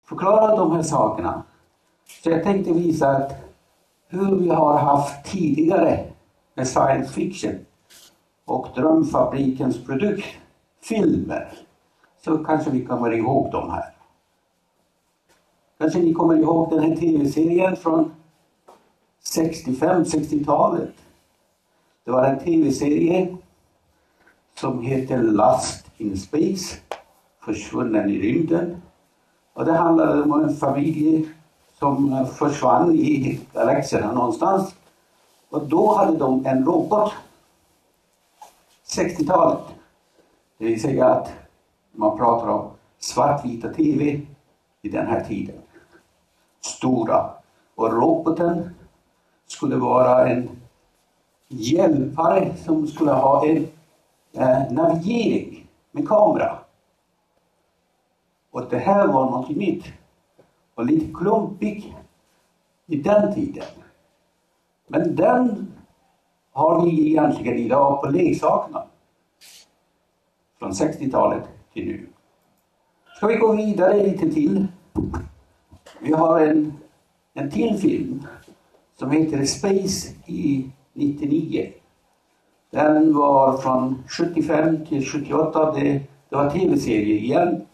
förklara de här sakerna. Så jag tänkte visa att hur vi har haft tidigare med science fiction och Drömfabrikens produktfilmer. Så kanske vi kommer ihåg dem här. Kanske ni kommer ihåg den här tv-serien från 65-60-talet. Det var en tv-serie som heter Lost in Space, försvunnen i rymden. Och det handlade om en familj som försvann i galaxerna någonstans. Och då hade de en robot. 60-talet. Det vill säga att man pratar om svartvita tv i den här tiden. Stora. Och roboten skulle vara en hjälpare som skulle ha en navigering med kamera. Och det här var något nytt. Och lite klumpig i den tiden. Men den har vi egentligen idag på leksakerna. Från 60-talet till nu. Ska vi gå vidare lite till. Vi har en till film som heter Space i 99. Den var från 75 till 78. Det var tv-serie igen.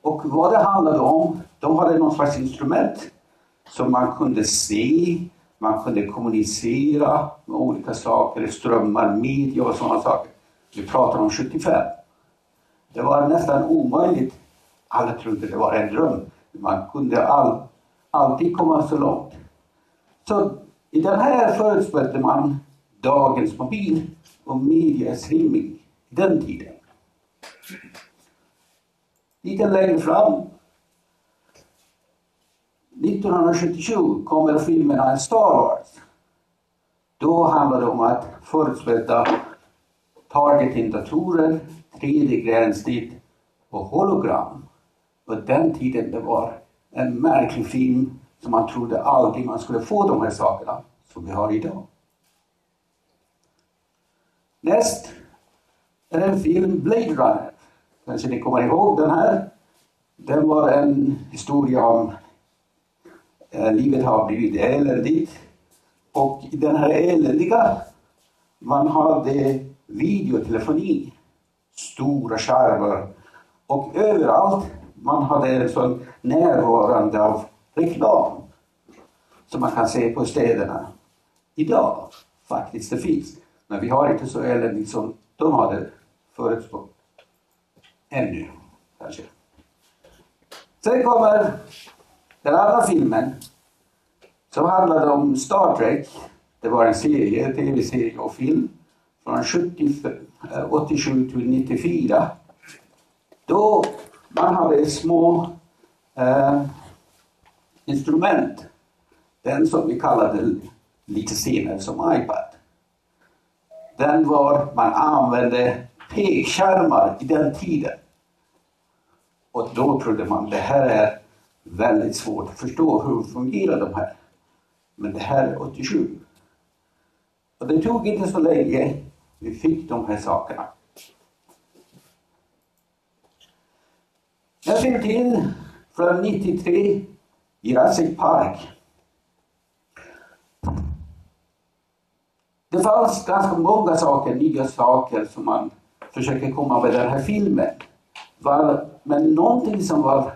Och vad det handlade om, de hade någon slags instrument som man kunde se, man kunde kommunicera med olika saker, strömmar, media och sådana saker. Vi pratar om 75. Det var nästan omöjligt. Alla trodde det var en dröm. Man kunde alltid komma så långt. Så i den här förutspelade man dagens mobil och mediastreaming i den tiden. Lite längre fram, 1977 kommer filmerna Star Wars. Då handlar det om att förutspela targeting-datorer, 3D-gränssnitt och hologram. Och den tiden det var en märklig film som man trodde aldrig man skulle få de här sakerna som vi har idag. Näst är en film Blade Runner. Kanske ni kommer ihåg den här. Den var en historia om livet har blivit eländigt. Och i den här eländiga man hade videotelefoni. Stora skärmar. Och överallt man hade en sån närvarande av reklam. Som man kan se på städerna. Idag faktiskt det finns. Men vi har inte så eländigt som de hade förutspått. Ännu, kanske. Sen kommer den andra filmen. Som handlade om Star Trek. Det var en serie, tv-serie och film. Från 87 till 94. Då man hade små instrument. Den som vi kallade lite senare som iPad. Den var, man använde pekskärmar i den tiden. Och då trodde man det här är väldigt svårt att förstå hur fungerar de här. Men det här är 87. Och det tog inte så länge vi fick de här sakerna. Jag ser till från 93 Jurassic Park. Det fanns ganska många saker, nya saker som man försöker komma med den här filmen. Men någonting som var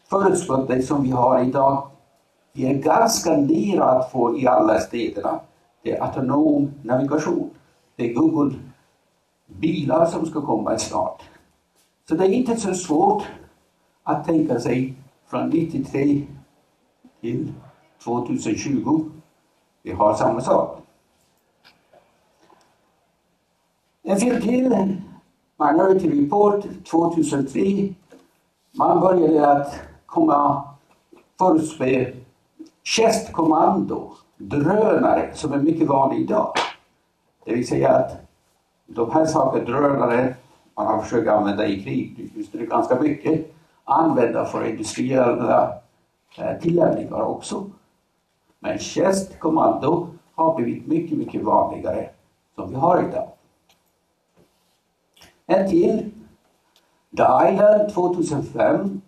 förutspått det som vi har idag, vi är ganska nära att få i alla städerna. Det är autonom navigation. Det är Google bilar som ska komma snart. Så det är inte så svårt att tänka sig från 93 till 2020. Vi har samma sak. En film till, Minority Report 2003. Man började att komma förutspå chestkommando, drönare som är mycket vanligt idag. Det vill säga att de här sakerna, drönare, man har försökt använda i krig, just det är ganska mycket, använda för industriella tillämpningar också. Men chestkommando har blivit mycket, mycket vanligare som vi har idag. En till, The Island 2005.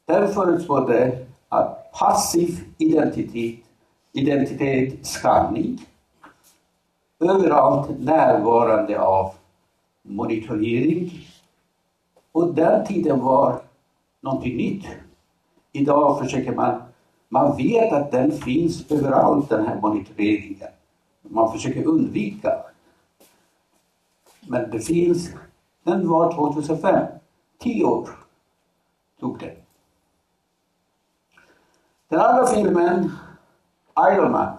Den förutspådde att passiv identitetsskanning överallt närvarande av monitorering. Och den tiden var någonting nytt. Idag försöker man vet att den finns överallt, den här monitoreringen. Man försöker undvika. Men det finns, den var 2005. 10 år tog det. Den andra filmen, Iron Man,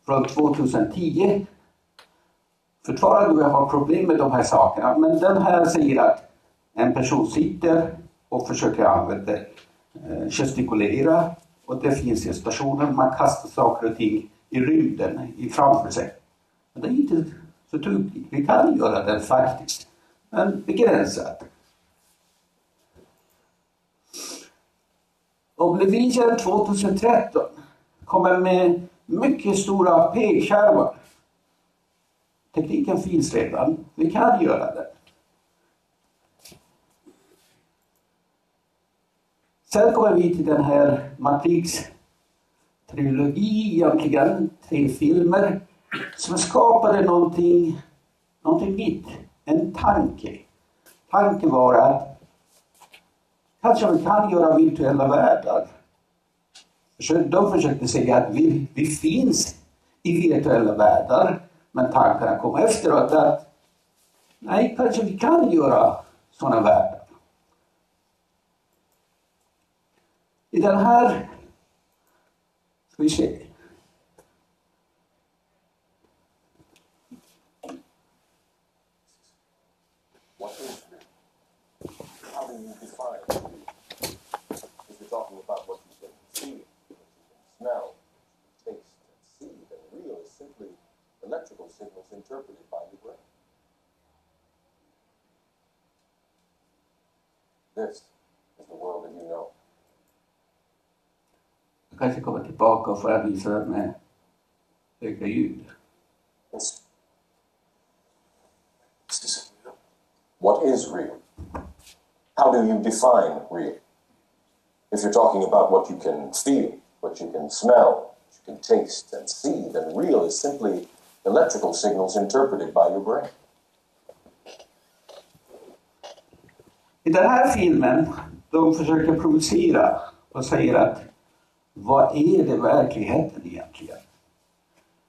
från 2010. Fortfarande jag har problem med de här sakerna. Men den här säger att en person sitter och försöker använda gestikulera. Och det finns i stationen, man kastar saker och ting i rymden framför sig. Men det är inte så tokigt. Vi kan göra det faktiskt. Men begränsat. Oblivion 2013 kommer med mycket stora p-skärmar. Tekniken finns redan. Vi kan göra det. Sen kommer vi till den här Matrix-trilogi, egentligen 3 filmer som skapade någonting nytt. En tanke. Tanken var att kanske vi kan göra virtuella världar. De försökte säga att vi finns i virtuella världar, men tankarna kom efteråt att nej, kanske vi kan göra sådana världar. I den här ska vi se. What is real? How do you define real? If you're talking about what you can see, what you can smell, taste, and see, then real is simply electrical signals interpreted by your brain. This is the world that you know. Jag kanske kommer tillbaka och får visa det med högre ljud. What is real? How do you define real? If you're talking about what you can feel, what you can smell, what you can taste and see, then real is simply electrical signals interpreted by your brain. I den här filmen, de försöker provocera och säger att vad är det verkligheten egentligen?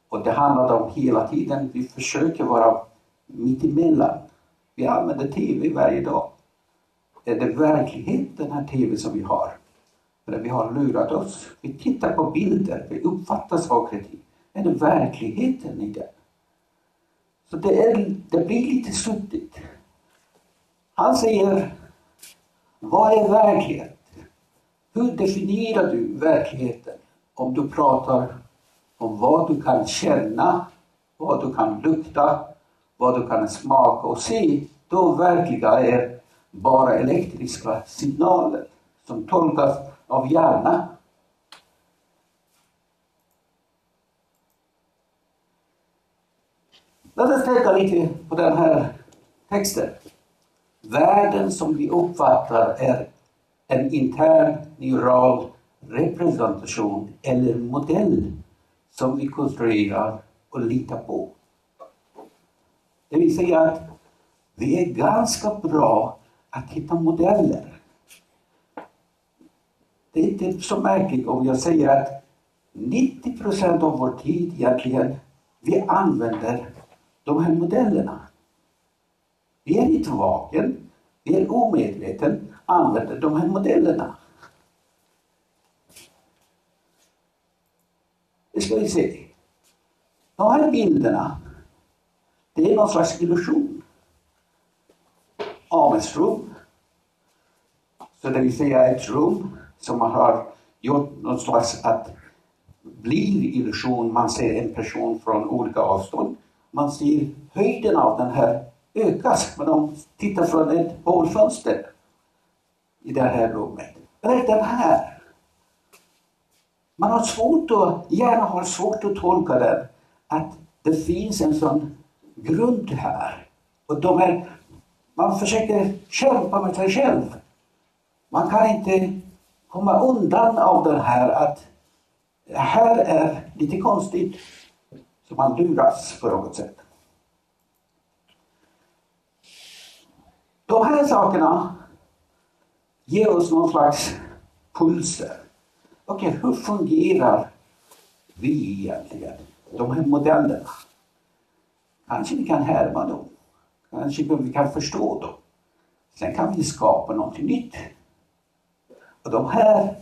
Och det handlar om hela tiden, vi försöker vara mitt emellan. Vi använder tv varje dag. Är det verkligheten den här tv som vi har? Eller vi har lurat oss. Vi tittar på bilder, vi uppfattar saker och ting. Är det verkligheten i det? Så det blir lite suddigt. Han säger, vad är verklighet? Hur definierar du verkligheten? Om du pratar om vad du kan känna, vad du kan lukta, vad du kan smaka och se, då verkliga är bara elektriska signaler som tolkas av hjärnan. Låt oss tänka lite på den här texten. Världen som vi uppfattar är en intern neural representation eller modell som vi konstruerar och litar på. Det vill säga att vi är ganska bra att hitta modeller. Det är inte så märkligt om jag säger att 90% av vår tid egentligen vi använder de här modellerna. Vi är inte vaken, vi är omedveten, använder de här modellerna. Det ska vi se. De här bilderna, det är någon slags illusion. Amesrum. Så det vill säga ett rum som man har gjort någon slags att bli illusion. Man ser en person från olika avstånd. Man ser höjden av den här ökas. Men de tittar från ett hålfönster i det här rummet. Eller den här. Man har gärna har svårt att tolka det. Att det finns en sån grund här. Och man försöker kämpa med sig själv. Man kan inte komma undan av den här att det här är lite konstigt, så man luras på något sätt. De här sakerna ger oss någon slags pulser. Okej, hur fungerar vi egentligen? De här modellerna. Kanske vi kan härma dem. Kanske vi kan förstå dem. Sen kan vi skapa något nytt. Och de här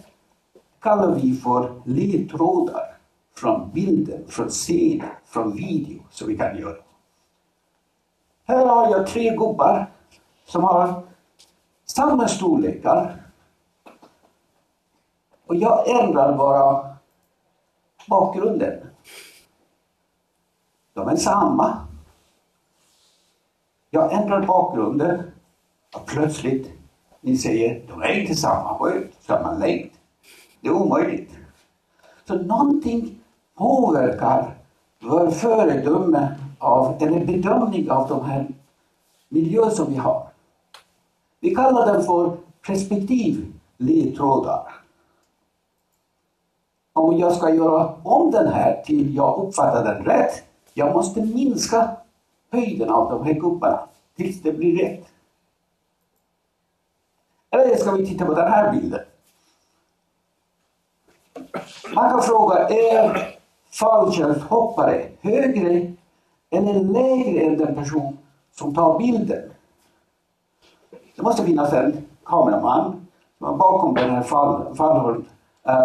kallar vi för ledtrådar från bilder, från scener, från video som vi kan göra. Här har jag 3 gubbar som har samma storlekar. Och jag ändrar bara bakgrunden. De är samma. Jag ändrar bakgrunden och plötsligt ni säger de är inte samma höjd, samma längd. Det är omöjligt. Så någonting påverkar vår föredöme av, eller bedömning av de här miljöer som vi har. Vi kallar dem för perspektivledtrådar. Om jag ska göra om den här till jag uppfattar den rätt, jag måste minska höjden av de här gubbarna tills det blir rätt. Eller ska vi titta på den här bilden. Man kan fråga, är fallskärmshoppare högre eller lägre än den person som tar bilden? Det måste finnas en kameraman som är bakom den här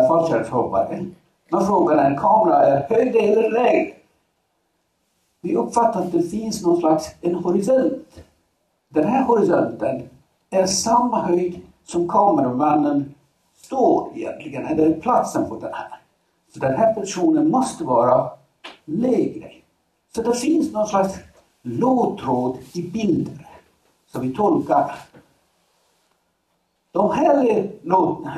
fallskärmshoppare. Man frågar när en kamera är högre eller lägre. Vi uppfattar att det finns någon slags en horisont. Den här horisonten är samma höjd som kameramannen står egentligen, eller platsen på den här. Så den här personen måste vara lägre. Så det finns någon slags ledtråd i bilder som vi tolkar. De här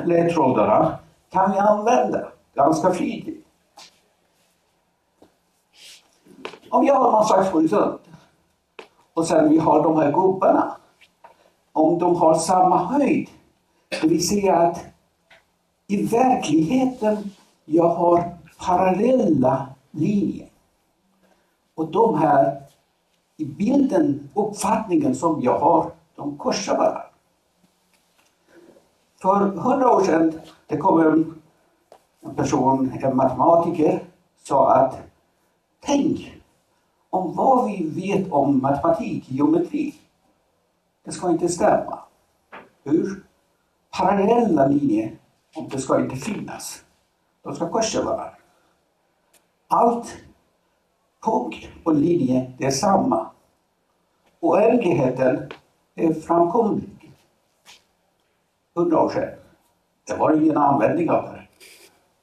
ledtrådarna kan vi använda ganska flitigt. Om jag har någon slags horisont och sen vi har de här gubbarna, om de har samma höjd, det vill säga att i verkligheten jag har parallella linjer. Och de här i bilden, uppfattningen som jag har, de korsar varandra. För 100 år sedan det kom en person, en matematiker, sa att tänk om vad vi vet om matematik, geometri, det ska inte stämma. Hur? Parallella linjer, om det ska inte finnas. De ska korsa varandra. Allt, punkt och linje, det är samma. Och oändligheten är framkomlig. 100 år sedan. Det var ingen användning av det.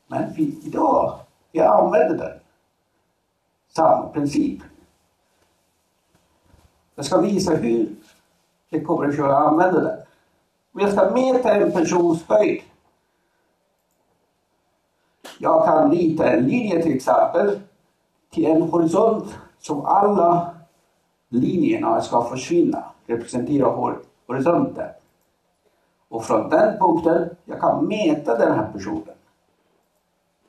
Men idag, vi använder den. Samma princip. Jag ska visa hur det kommer att köra att använda den. Om jag ska mäta en persons höjd. Jag kan rita en linje till exempel till en horisont som alla linjerna ska försvinna. Representera horisonten. Och från den punkten jag kan mäta den här personen.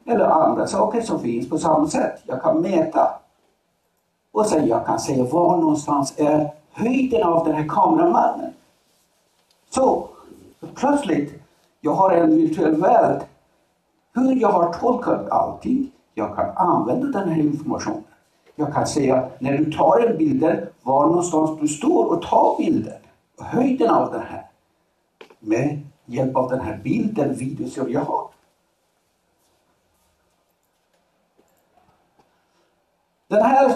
Eller andra saker som finns på samma sätt. Jag kan mäta. Och sen jag kan säga var någonstans är höjden av den här kameramannen. Så plötsligt jag har en virtuell värld. Hur jag har tolkat allting. Jag kan använda den här informationen. Jag kan säga när du tar en bild var någonstans du står och tar bilden. Och höjden av den här. Med hjälp av den här bilden, video som jag har. Den här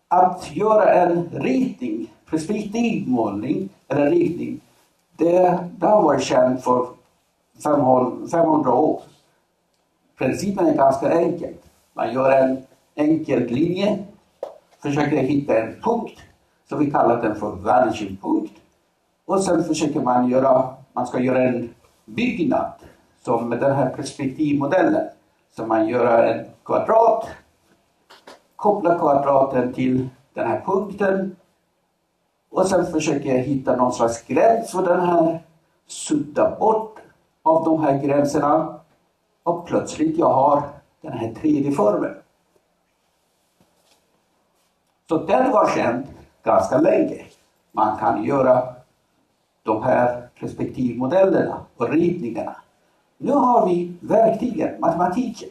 att göra en ritning, perspektivmålning eller ritning, det har varit känt för 500 år. Principen är ganska enkel. Man gör en enkel linje, försöker hitta en punkt, så vi kallar den för vanishing punkt. Och sen försöker man ska göra en byggnad som med den här perspektivmodellen. Så man gör en kvadrat, kopplar kvadraten till den här punkten och sen försöker jag hitta någon slags gräns för den här sudda bort av de här gränserna och plötsligt jag har den här 3D-formen. Så den var känd ganska länge. Man kan göra de här perspektivmodellerna och ritningarna. Nu har vi verktygen, matematiken.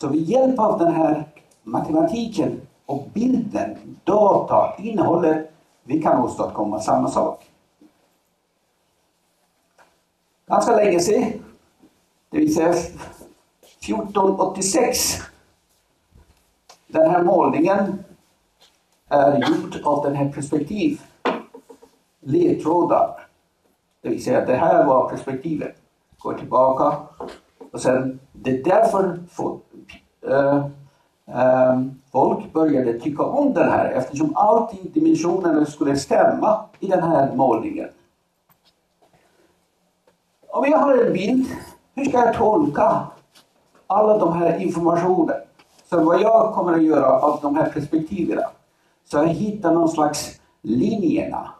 Så med hjälp av den här matematiken och bilden, data, innehållet, vi kan åstadkomma samma sak. Ganska länge sedan, det vill säga 1486, den här målningen är gjord av den här perspektiv ledtrådar. Det vill säga det här var perspektivet. Går tillbaka och sen det är därför folk började tycka om den här eftersom allting dimensionerna skulle stämma i den här målningen. Om jag har en bild, hur ska jag tolka alla de här informationer? Så vad jag kommer att göra av de här perspektiven, så jag hittar någon slags linjerna.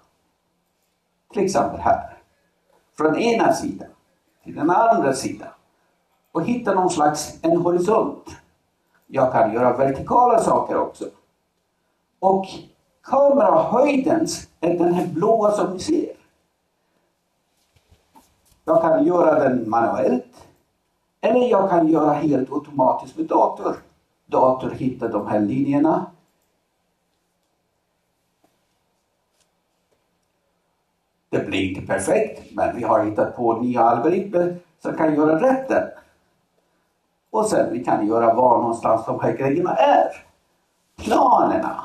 Till exempel här. Från ena sidan till den andra sidan. Och hitta någon slags en horisont. Jag kan göra vertikala saker också. Och kamerahöjdens är den här blåa som ni ser. Jag kan göra den manuellt. Eller jag kan göra helt automatiskt med dator. Dator hittar de här linjerna. Det blir inte perfekt, men vi har hittat på nya algoritmer som kan göra rätten. Och sen vi kan göra var någonstans de här grejerna är. Planerna.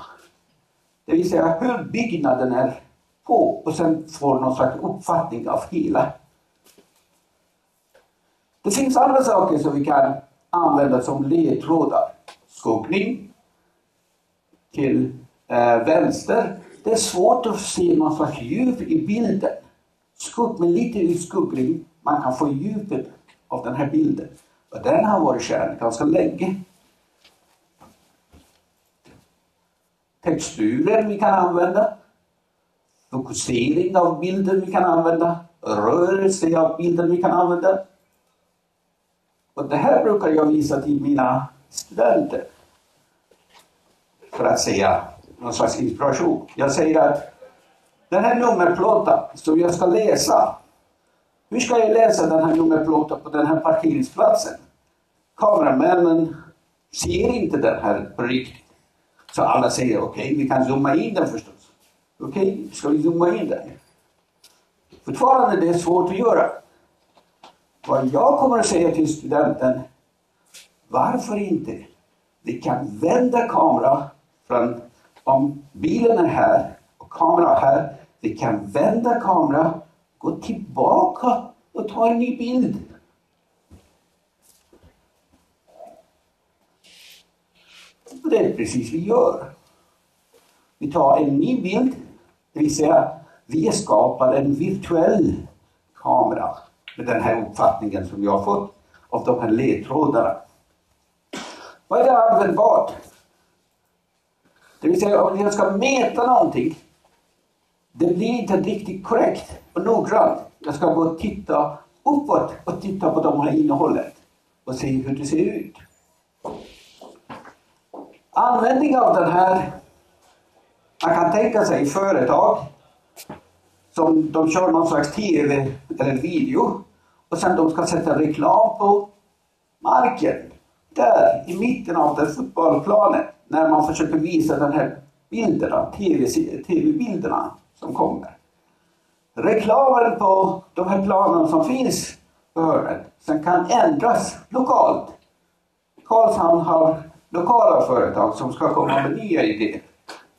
Det vill säga hur byggnaden är på och sen får någon slags uppfattning av hela. Det finns andra saker som vi kan använda som ledtrådar. Skuggning till vänster. Det är svårt att se någon slags djup i bilden. Med lite skuggning man kan få djupet av den här bilden. Och den har varit känd ganska länge. Texturen vi kan använda. Fokusering av bilden vi kan använda. Rörelse av bilden vi kan använda. Och det här brukar jag visa till mina studenter. För att säga någon slags inspiration. Jag säger att den här nummerplåten som jag ska läsa. Hur ska jag läsa den här nummerplåten på den här parkeringsplatsen? Kameramännen ser inte den här på riktigt. Så alla säger okej, vi kan zooma in den förstås. Okej, ska vi zooma in den? Fortfarande det är svårt att göra. Vad jag kommer att säga till studenten, varför inte? Vi kan vända kamera från, om bilen är här och kameran här, vi kan vända kamera, gå tillbaka och ta en ny bild. Och det är precis vi gör. Vi tar en ny bild, det vill säga vi skapar en virtuell kamera med den här uppfattningen som jag har fått av de här ledtrådarna. Vad är det användbart? Det vill säga om jag ska mäta någonting, det blir inte riktigt korrekt och noggrant. Jag ska gå och titta uppåt och titta på de här innehållet och se hur det ser ut. Användning av den här, man kan tänka sig företag som de kör någon slags tv eller video och sen de ska sätta reklam på marken. Där i mitten av den fotbollsplanen när man försöker visa den här bilderna, tv-bilderna som kommer. Reklamen på de här planerna som finns på hörnet sen kan ändras lokalt. Karlshamn har lokala företag som ska komma med nya idéer.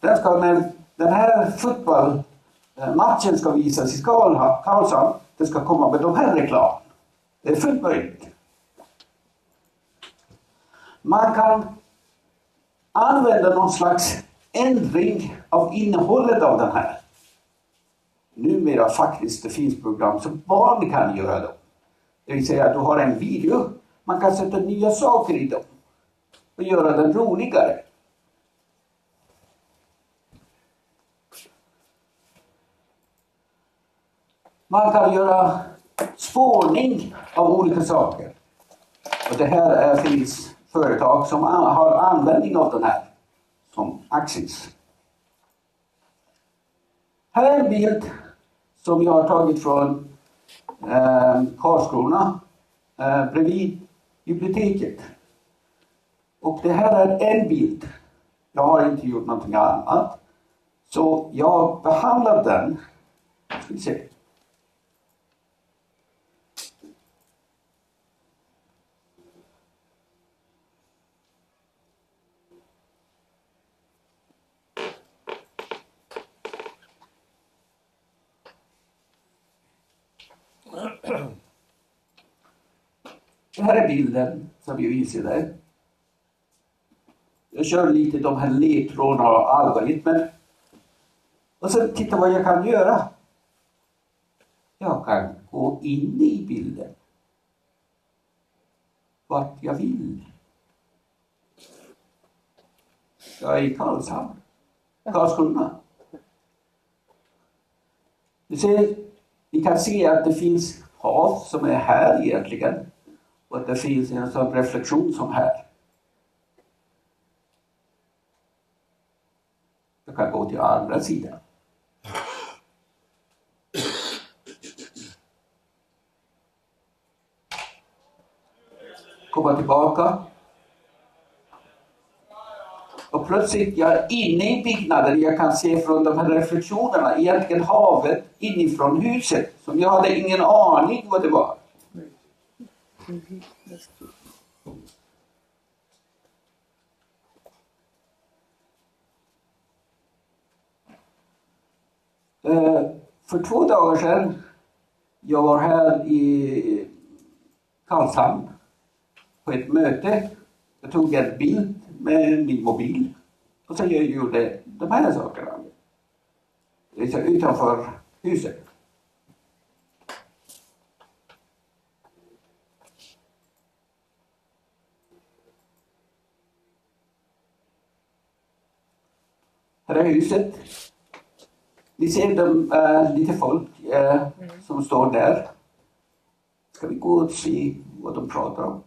När den här fotbollsmatchen ska visas i Karlshamn, det ska komma med de här reklam. Det är fullt möjligt. Man kan använda någon slags ändring av innehållet av den här. Numera faktiskt det finns program som barn kan göra dem. Det vill säga att du har en video, man kan sätta nya saker i dem och göra den roligare. Man kan göra spårning av olika saker. Och det här finns företag som har användning av den här som Axis. Här är en bild som jag har tagit från Karlskrona bredvid biblioteket. Och det här är en bild. Jag har inte gjort någonting annat. Så jag behandlar den. Ska vi se. Det här är bilden som vi visar där. Jag kör lite de här ledtrådarna och algoritmen. Och sen titta vad jag kan göra. Jag kan gå in i bilden. Vart jag vill. Jag är i Karlshamn. Karlskrona. Ni kan se att det finns hav som är här egentligen. Och att det finns en sån reflektion som här. Jag kan gå till andra sidan. Komma tillbaka. Och plötsligt jag är inne i byggnaden. Jag kan se från de här reflektionerna egentligen havet inifrån huset. Som jag hade ingen aning vad det var. För 2 dagar sedan jag var här i Karlshamn på ett möte. Jag tog en bild med min mobil och så jag gjorde de här sakerna. Det är utanför huset. Här är huset. Ni ser lite folk som står där. Ska vi gå och se vad de pratar om?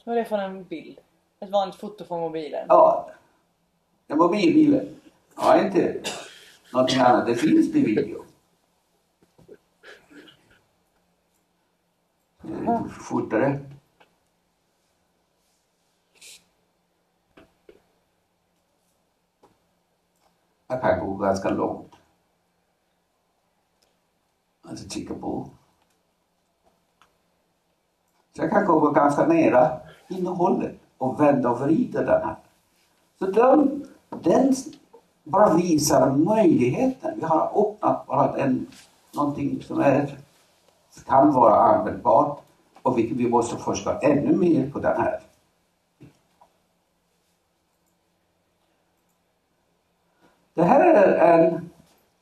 Vad är det för en bild? Ett vanligt foto från mobilen? Ja, en mobilbilen. Ja, inte någonting annat. Det finns i video. Fortare. Jag kan gå ganska långt. Alltså kika på. Så jag kan gå ganska nära innehållet och vända och vrida den här. Så den bara visar möjligheten. Vi har öppnat bara någonting som kan vara användbart och vi måste forska ännu mer på den här. Det här är en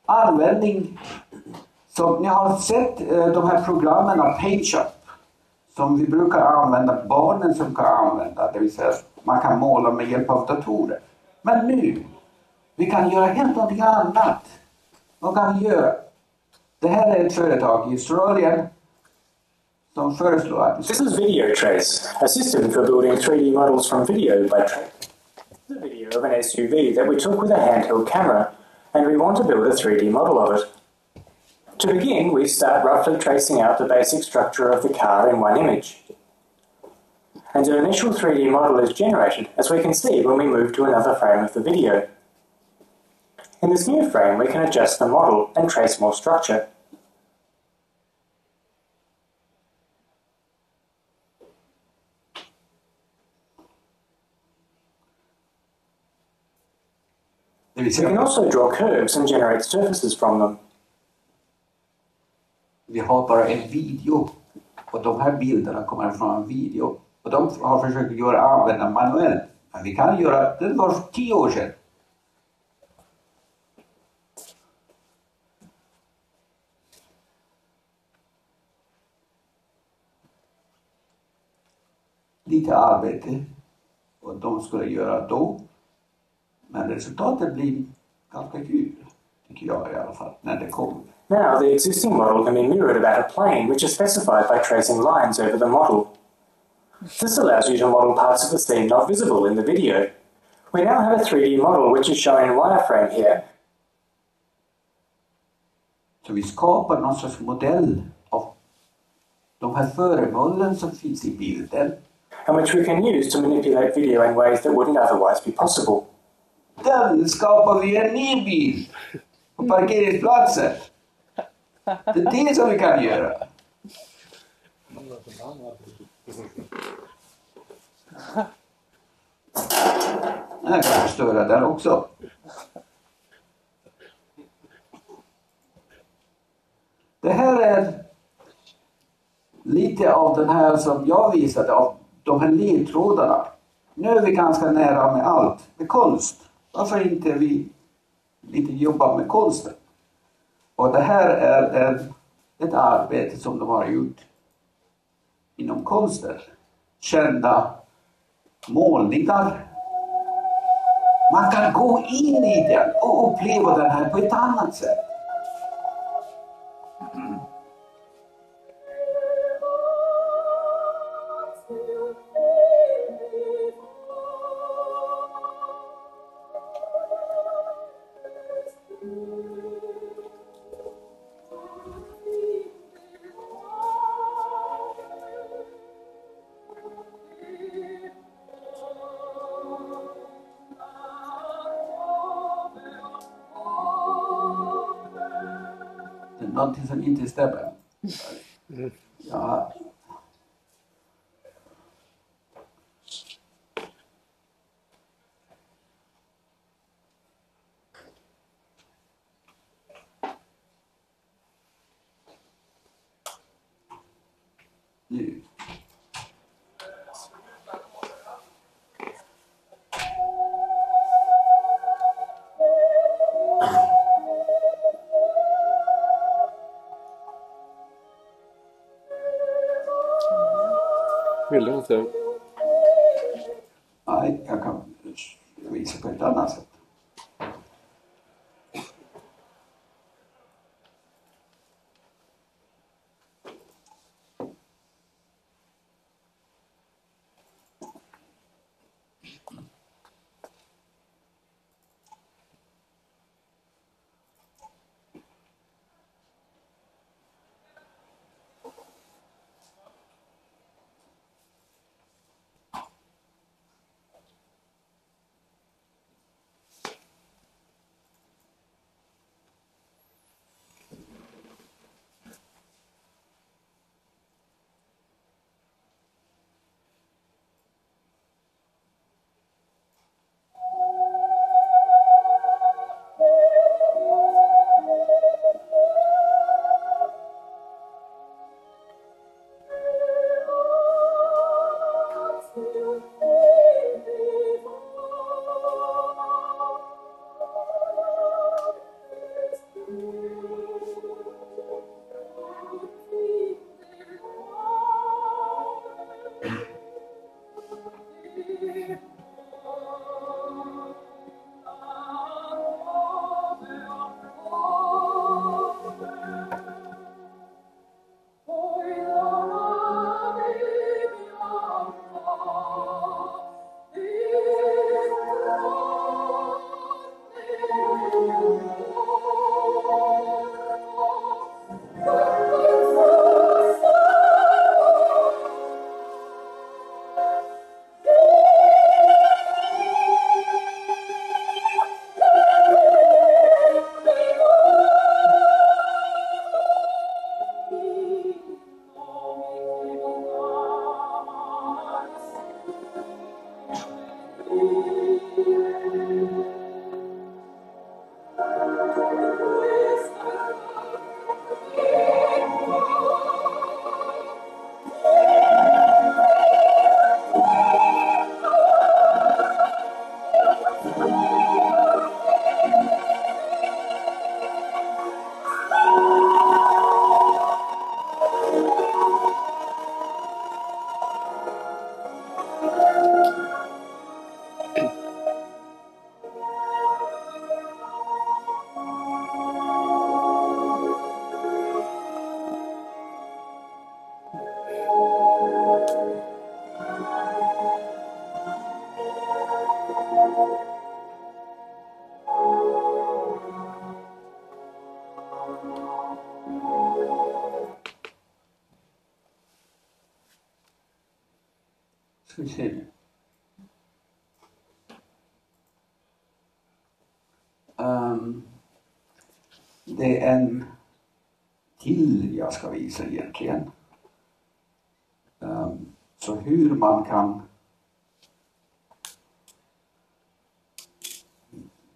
användning som ni har sett de här programmen av PageUp som vi brukar använda, barnen som kan använda, det vill säga man kan måla med hjälp av datorer. Men nu, vi kan göra helt någonting annat. Vad kan vi göra? Det här är ett företag i Australien som föreslår att... This is VideoTrace, a system for building 3D models from video by tracing the video of an SUV that we took with a handheld camera, and we want to build a 3D model of it. To begin, we start roughly tracing out the basic structure of the car in one image. And an initial 3D model is generated, as we can see when we move to another frame of the video. In this new frame, we can adjust the model and trace more structure. We can also draw curves and generate surfaces from them. Vi har bara en video och de här bilderna kommer från en video och de har försökt använda manuellt. Men vi kan göra, det var 10 år sedan. Lite arbete och de skulle göra då. Men resultatet blir ganska kul, Tycker jag i alla fall, när det kommer. Now, the existing model can be mirrored about a plane, which is specified by tracing lines over the model. This allows you to model parts of the scene not visible in the video. We now have a 3D model which is shown in wireframe here. Så vi skapar någon sorts modell av de här föremålen som finns i bilden. And which we can use to manipulate video in ways that wouldn't otherwise be possible. Den skapar vi en ny bil på parkeringsplatsen. Det är det som vi kan göra. Jag kan förstöra den också. Det här är lite av den här som jag visade av de här ledtrådarna. Nu är vi ganska nära med allt, med konst. Varför inte vi lite jobbar med konsten? Och det här är ett arbete som de har gjort inom konsten. Kända målningar. Man kan gå in i den och uppleva den här på ett annat sätt. Det är någonting som inte stämmer. Ja. Nu. Vill du inte? Nej, jag kan visa på ett annat sätt. Ska vi se nu. Det är en till jag ska visa egentligen. Så hur man kan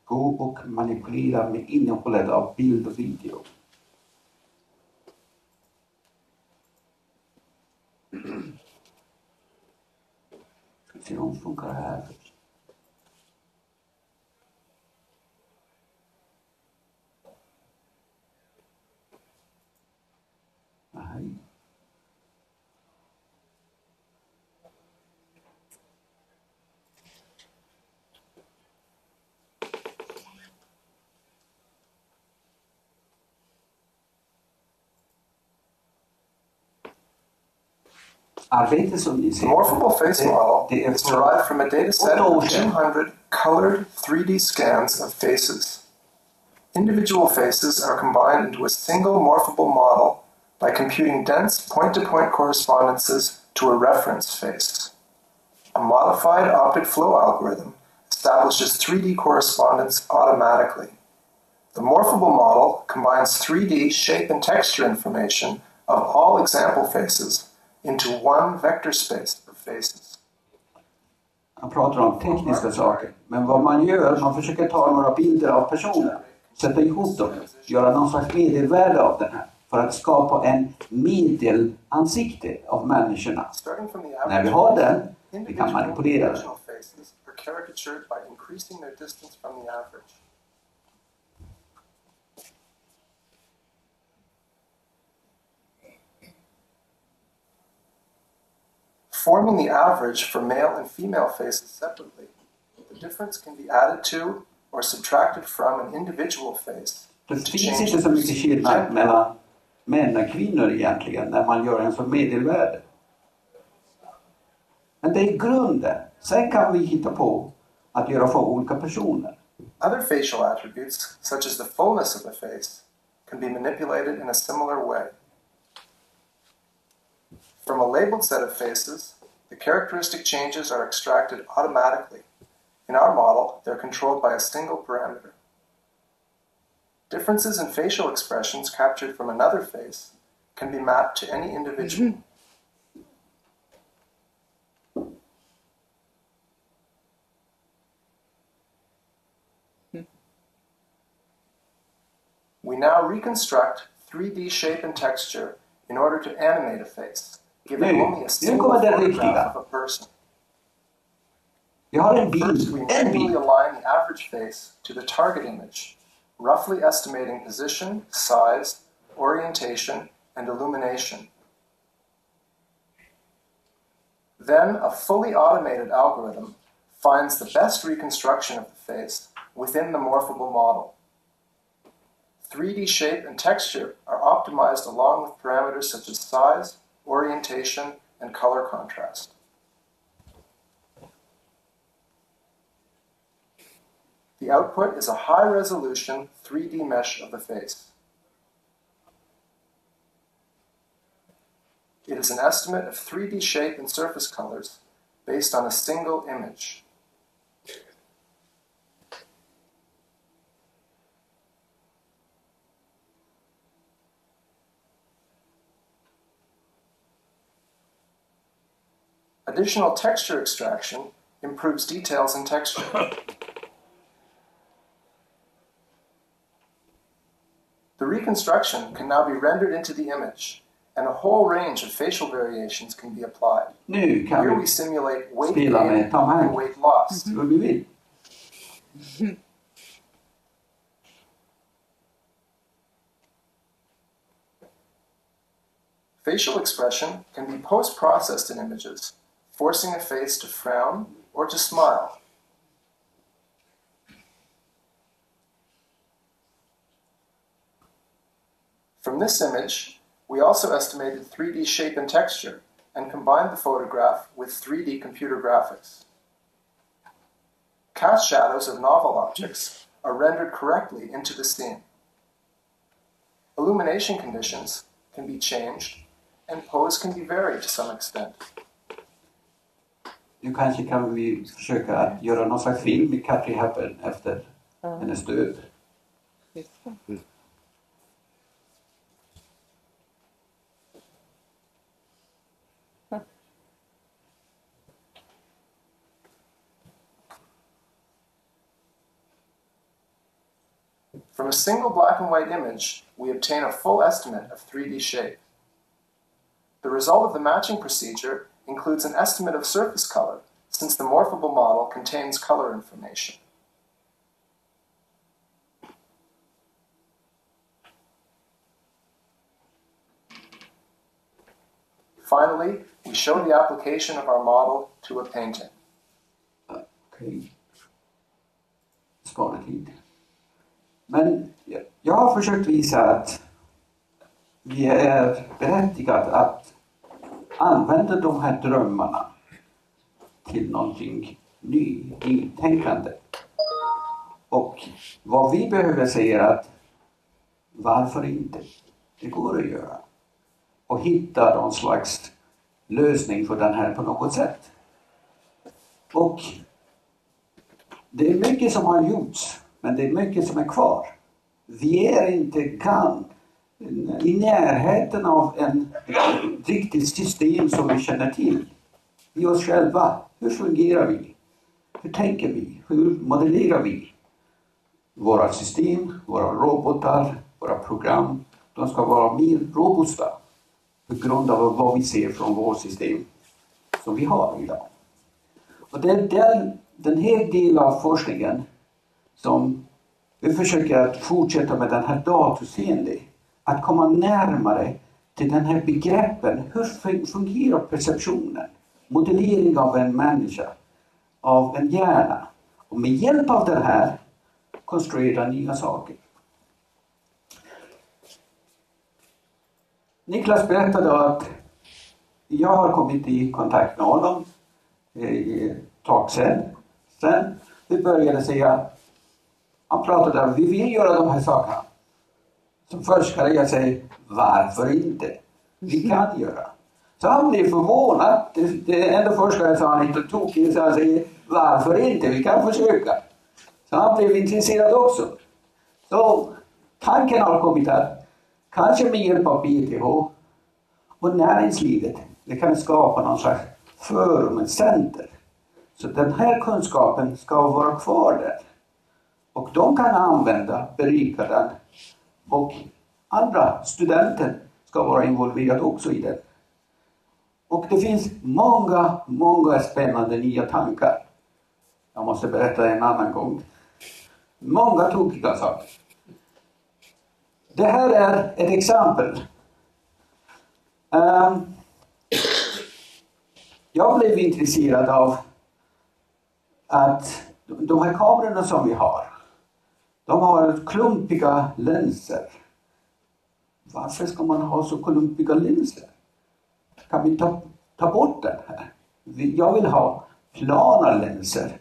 gå och manipulera med innehållet av bild och video. Ska vi se om det funkar här. Nej. Arbete som ni The ser. morphable face model det är is derived from a data set Åtta år of sedan. 200 colored 3D scans of faces. Individual faces are combined into a single morphable model by computing dense point-to-point correspondences to a reference face. A modified optic flow algorithm establishes 3D correspondence automatically. The morphable model combines 3D shape and texture information of all example faces into one vector space of faces. Han pratar om tekniska saker. Men vad man gör, man försöker ta några bilder av personer, sätta ihop dem, göra någon slags medelvärde av den här. För att skapa en medelansikte av människorna. Starting from the När vi average har den, face, vi kan individual manipulera den. dimensional faces are caricatured by increasing their distance from the average. Forming the average for male and female faces separately, the difference can be added to or subtracted from an individual face Det to finns change inte the så mycket perceived skillnad gender. mellan män och kvinnor egentligen när man gör en som medelvärde. Men det är grunden. Sen kan vi hitta på att göra för olika personer. Other facial attributes, such as the fullness of the face, can be manipulated in a similar way. From a labeled set of faces, the characteristic changes are extracted automatically. In our model, they're controlled by a single parameter. Differences in facial expressions captured from another face can be mapped to any individual. We now reconstruct 3D shape and texture in order to animate a face, giving Nu only a single kommer det photograph riktiga. of a person. Vi har en First, we bild. manually align the average face to the target image, roughly estimating position, size, orientation, and illumination. Then, a fully automated algorithm finds the best reconstruction of the face within the morphable model. 3D shape and texture are optimized along with parameters such as size, orientation, and color contrast. The output is a high-resolution 3D mesh of the face. It is an estimate of 3D shape and surface colors based on a single image. Additional texture extraction improves details in texture. The reconstruction can now be rendered into the image, and a whole range of facial variations can be applied. Nu kan Here vi we simulate weight spela gain med Tom and Hanks. weight loss. vad vi vill. Facial expression can be post-processed in images, forcing a face to frown or to smile. From this image, we also estimated 3D shape and texture and combined the photograph with 3D computer graphics. Cast shadows of novel objects are rendered correctly into the scene. Illumination conditions can be changed and pose can be varied to some extent. nu kanske kan vi försöka att göra någon slags film med Katri Hepburn efter hennes död. From a single black and white image, we obtain a full estimate of 3D shape. The result of the matching procedure includes an estimate of surface color, since the morphable model contains color information. Finally, we show the application of our model to a painting. Okej. Spara tid. Men jag har försökt visa att vi är berättigade att använda de här drömmarna till någonting nytänkande. Och vad vi behöver säga är att varför inte? Det går att göra. Och hitta någon slags lösning för den här på något sätt. Och det är mycket som har gjorts, men det är mycket som är kvar. Vi är inte i närheten av en riktigt system som vi känner till. I oss själva. Hur fungerar vi? Hur tänker vi? Hur modellerar vi? Våra system, våra robotar, våra program, de ska vara mer robusta på grund av vad vi ser från vårt system som vi har idag. Och det är den här delen av forskningen som vi försöker att fortsätta med den här datorseende. Att komma närmare till den här begreppen. Hur fungerar perceptionen? Modellering av en människa. Av en hjärna. Och med hjälp av den här konstruera nya saker. Niklas berättade att jag har kommit i kontakt med honom ett tag sedan. Sen vi började säga, han pratade om vi vill göra de här sakerna. Som forskare jag säger, varför inte? Vi kan göra. Så han blev förvånad. Det enda forskare sa han inte tokig, så han säger, varför inte? Vi kan försöka. Så han blev intresserad också. Så tanken har kommit att kanske med hjälp av BTH och näringslivet vi kan skapa någon slags forum, ett center. Så den här kunskapen ska vara kvar där. Och de kan använda, berika den. Och andra studenter ska vara involverade också i det. Och det finns många spännande nya tankar. Jag måste berätta en annan gång. Många tokiga saker. Det här är ett exempel. Jag blev intresserad av att de här kamerorna som vi har, de har klumpiga linser. Varför ska man ha så klumpiga linser? Kan vi ta bort den här? Jag vill ha plana linser.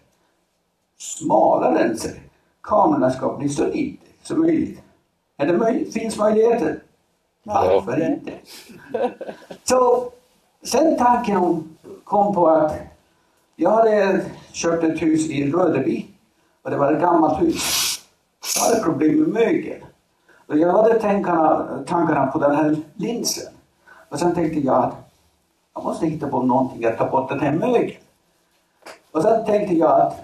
Smala linser. Kamerorna ska bli så lite som möjligt. Är det möjligt? Finns möjligheter? Varför inte? Så sen tanken kom på att jag hade köpt ett hus i Rödeby. Och det var ett gammalt hus. Jag hade problem med mögel. Och jag hade tankarna på den här linsen. Och sen tänkte jag att jag måste hitta på någonting att ta bort den här mögeln. Och sen tänkte jag att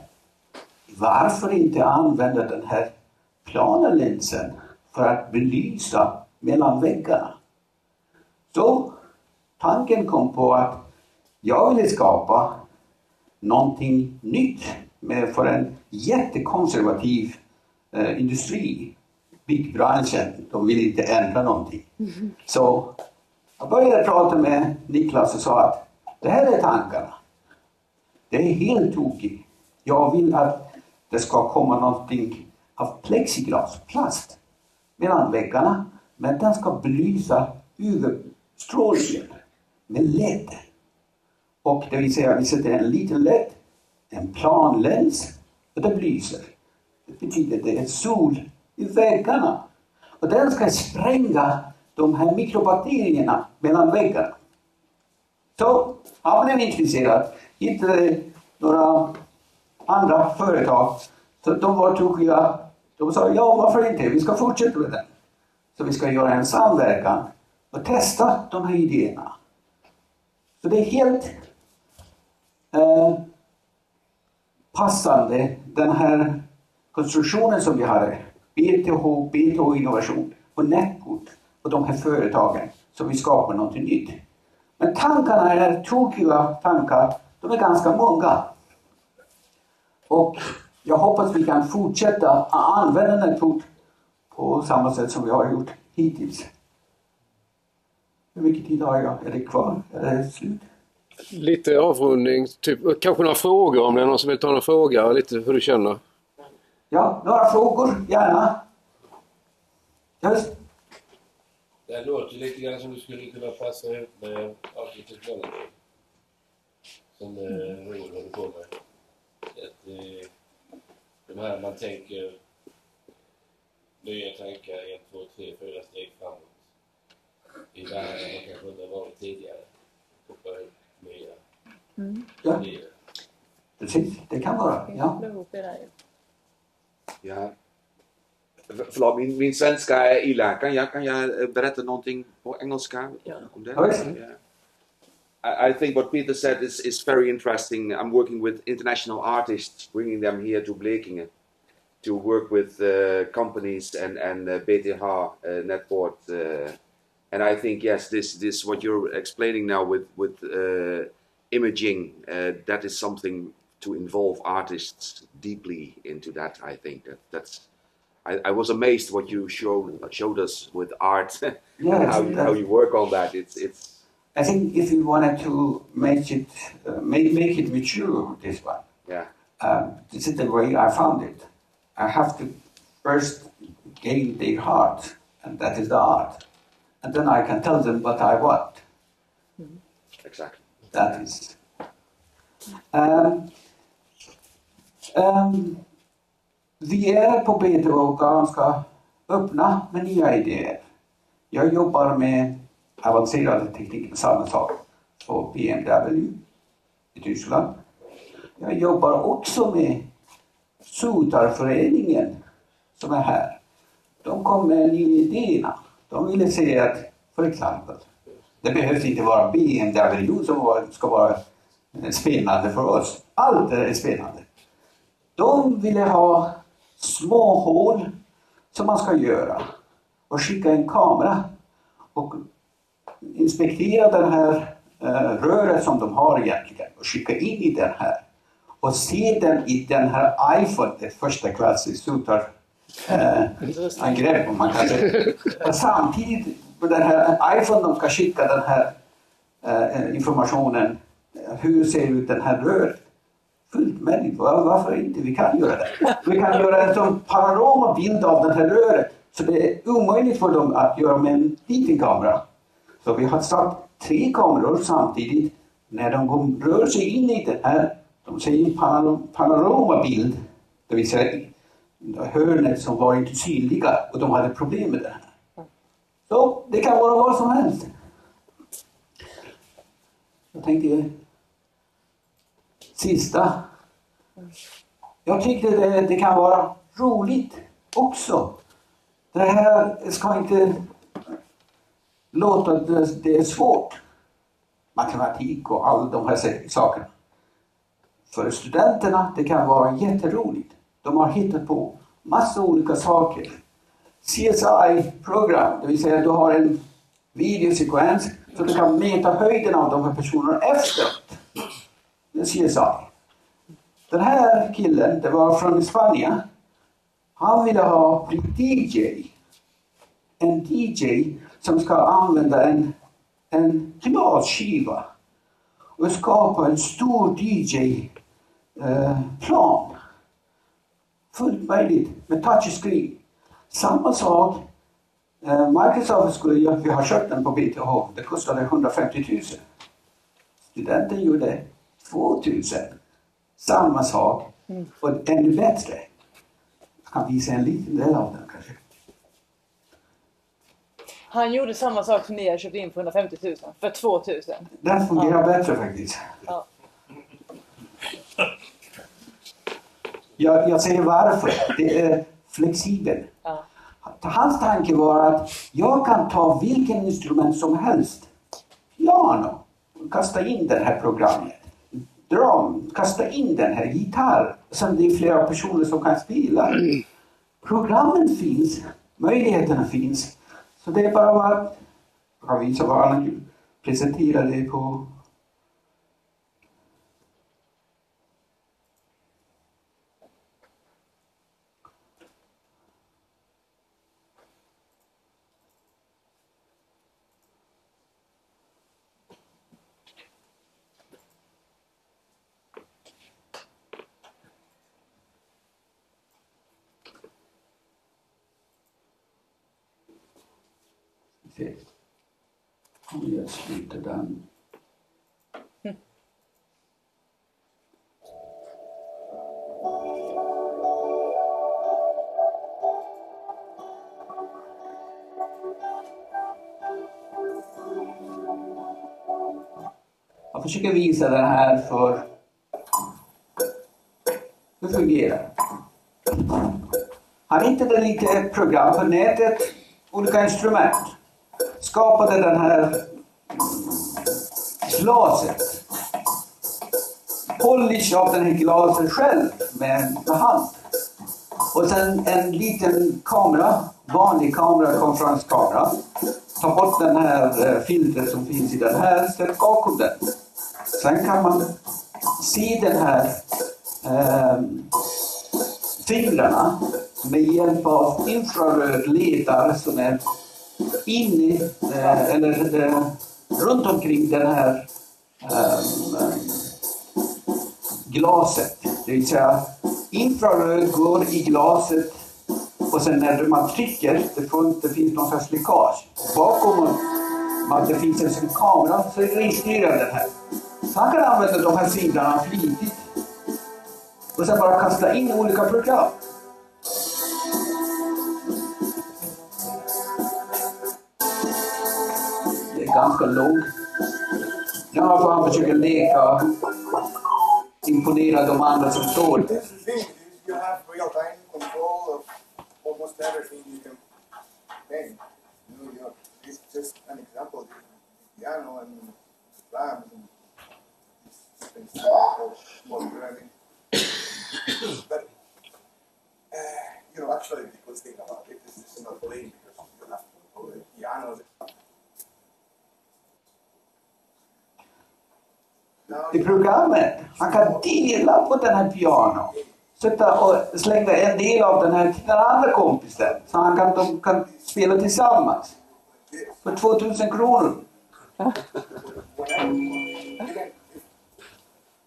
varför inte använda den här plana linsen för att belysa mellan väggarna. Så tanken kom på att jag ville skapa någonting nytt för en jättekonservativ industri. Byggbranschen, de vill inte ändra någonting. Så jag började prata med Niklas och sa att det här är tankarna. Det är helt tokigt. Jag vill att det ska komma någonting av plexiglas, plast, mellan väggarna. Men den ska belysa UV-strålningen med LED. Och det vill säga vi sätter en liten LED, en planläns och det belyser. Det betyder att det är sol i väggarna. Och den ska spränga de här mikrobakterierna mellan väggarna. Så han blev intresserad. Hittade några andra företag. Så de var tokiga. De sa, ja varför inte? Vi ska fortsätta med den. Så vi ska göra en samverkan och testa de här idéerna. Så det är helt passande den här konstruktionen som vi hade. BTH Innovation och Netcode och de här företagen som vi skapar något nytt. Men tankarna är tokiga tankar. De är ganska många. Och jag hoppas vi kan fortsätta att använda Netcode på samma sätt som vi har gjort hittills. Hur mycket tid har jag? Är det kvar? Är det slut? Lite avrundning, typ, kanske några frågor om det är någon som vill ta några frågor, lite hur du känner. Ja, några frågor, gärna. Just. Det låter lite grann som du skulle kunna passa ihop med arkitekturen som Roel håller på med. Att, de här man tänker nya tankar 1, 2, 3, 4 steg framåt i världen man kanske inte har varit tidigare. Koppla ihop nya idéer. Precis, det kan vara. Ja. Ja. Förlåt, min svenska är illa. Kan jag berätta någonting på engelska om det? I think what Peter said is very interesting. I'm working with international artists, bringing them here to Blekinge to work with companies and BTH Netboard. And I think, yes, this what you're explaining now with imaging, that is something to involve artists deeply into that. I think that's. I was amazed what you showed us with art. Yes, how you work on that. It's. I think if you wanted to make it mature, this one. Yeah. This is the way I found it. I have to first gain their heart, and that is the art, and then I can tell them what I want. Exactly. That is. Vi är på BTH ganska öppna med nya idéer. Jag jobbar med avancerade tekniker med samma sak på BMW i Tyskland. Jag jobbar också med Sotarföreningen som är här. De kom med nya idéerna. De ville se att, för exempel, det behövs inte vara BMW som ska vara spännande för oss. Allt är spännande. De ville ha små hål som man ska göra och skicka en kamera och inspektera den här röret som de har egentligen och skicka in i den här och se den i den här iPhone, det första klass i Sotar angrepp om man kan säga. Och samtidigt på den här iPhone de ska skicka den här informationen, hur ser ut den här röret. Fullt möjligt, varför inte? Vi kan göra det. Vi kan göra en sån panoramabild av den här röret. Så det är omöjligt för dem att göra med en liten kamera. Så vi har satt 3 kameror samtidigt. När de rör sig in i den här, de ser en panoramabild. Det vill säga hörnet som var inte synliga och de hade problem med det här. Så det kan vara vad som helst. Jag tänkte sista. Jag tyckte det kan vara roligt också. Det här ska inte låta det är svårt. Matematik och alla de här sakerna. För studenterna det kan vara jätteroligt. De har hittat på massa olika saker. CSI-program, det vill säga du har en videosekvens så du kan mäta höjden av de här personerna efteråt. Det är CSI. Den här killen, det var från Spanien. Han ville ha DJ. En DJ som ska använda en glasskiva och skapa en stor DJ-plan. Fullt möjligt med touchscreen. Samma sak. Microsoft skulle vi har köpt den på BTH. Det kostade 150 000. Studenten gjorde 2000. Samma sak. Och ännu bättre. Jag kan visa en liten del av den kanske. Han gjorde samma sak som ni har köpt in för 150 000. För 2 000. Den fungerar bättre faktiskt. Ja. Jag säger varför. Det är flexibelt. Ja. Hans tanke var att jag kan ta vilken instrument som helst. Piano. Kasta in det här programmet. Drum. Kasta in den här gitarr. Sen det är flera personer som kan spela. Programmen finns. Möjligheterna finns. Så det är bara att jag visar vad han presenterar det på. Om jag slutar den. Jag försöker visa den här för hur fungerar. Han hittade lite program på nätet, olika instrument. Skapade den här glaset. Polish av den här glaset själv med hand. Och sen en liten kamera, vanlig kamera, konferenskamera. Ta bort den här filtret som finns i den här, sätt bakom den. Sen kan man se den här fingrarna med hjälp av infraröd ledare som är inne eller runt omkring den här glaset. Det vill säga infraröd går i glaset och sen när man trycker det finns någon slags läckage. Bakom det finns en sån kamera så registrerar den här. Så han kan använda de här fingrarna flitigt och sen bara kasta in olika program. Det är ganska långt. Nu får han försöka leka, imponera de andra som står. You have real-time control of almost everything you can paint. It's just an example. Piano and drums and things programming. But actually, the cool thing about it is it's not playing because you have to control the piano. I programmet, han kan dela på den här piano. Sätta och slänga en del av den här till den andra kompisen. Så de kan spela tillsammans. För 2000 kronor.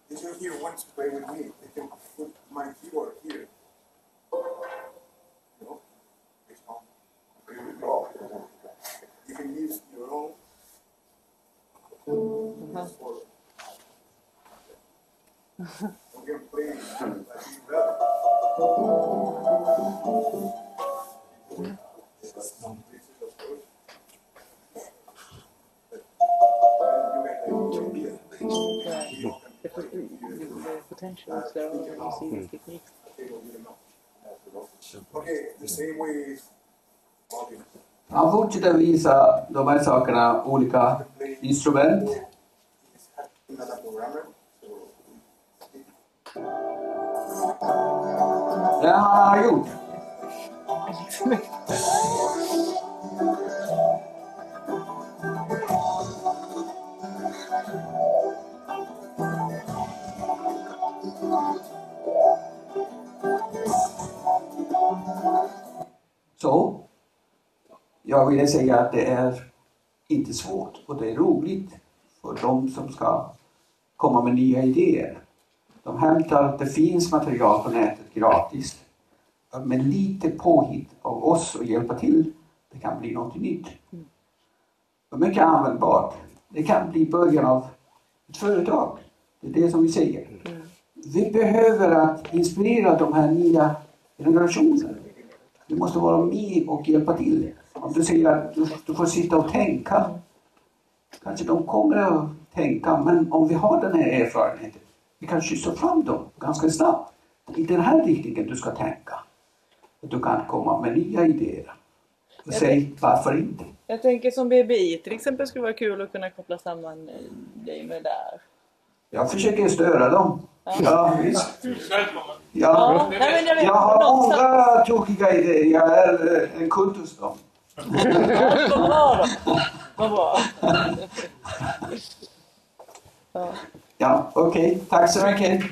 If you're here wants to play with me, they can put my keyboard here. It's on. You can use your own. You can play potential, so you see the techniques. Okay, the same way is audience. Han fortsätter visa de här sakerna, olika instrument. Another programmer. Det han har gjort. Så, jag ville säga att det är inte svårt och det är roligt för de som ska komma med nya idéer. De hämtar, det finns material på nätet gratis. Men lite påhitt av oss och hjälpa till, det kan bli något nytt. Och mycket användbart. Det kan bli början av ett företag. Det är det som vi säger. Vi behöver att inspirera de här nya generationerna. Vi måste vara med och hjälpa till. Om du säger att du får sitta och tänka. Kanske de kommer att tänka, men om vi har den här erfarenheten, vi kan skjutsa fram dem ganska snabbt. I den här riktningen du ska tänka. Du kan komma med nya idéer. Och säg varför inte. Jag tänker som BBI till exempel skulle vara kul att kunna koppla samman dig med där. Jag försöker störa dem. Ja, visst. Ja, nej, men jag har många tokiga idéer. Jag är en kund hos dem. Vad bra då. Vad bra. Ja, okej. Tack så mycket.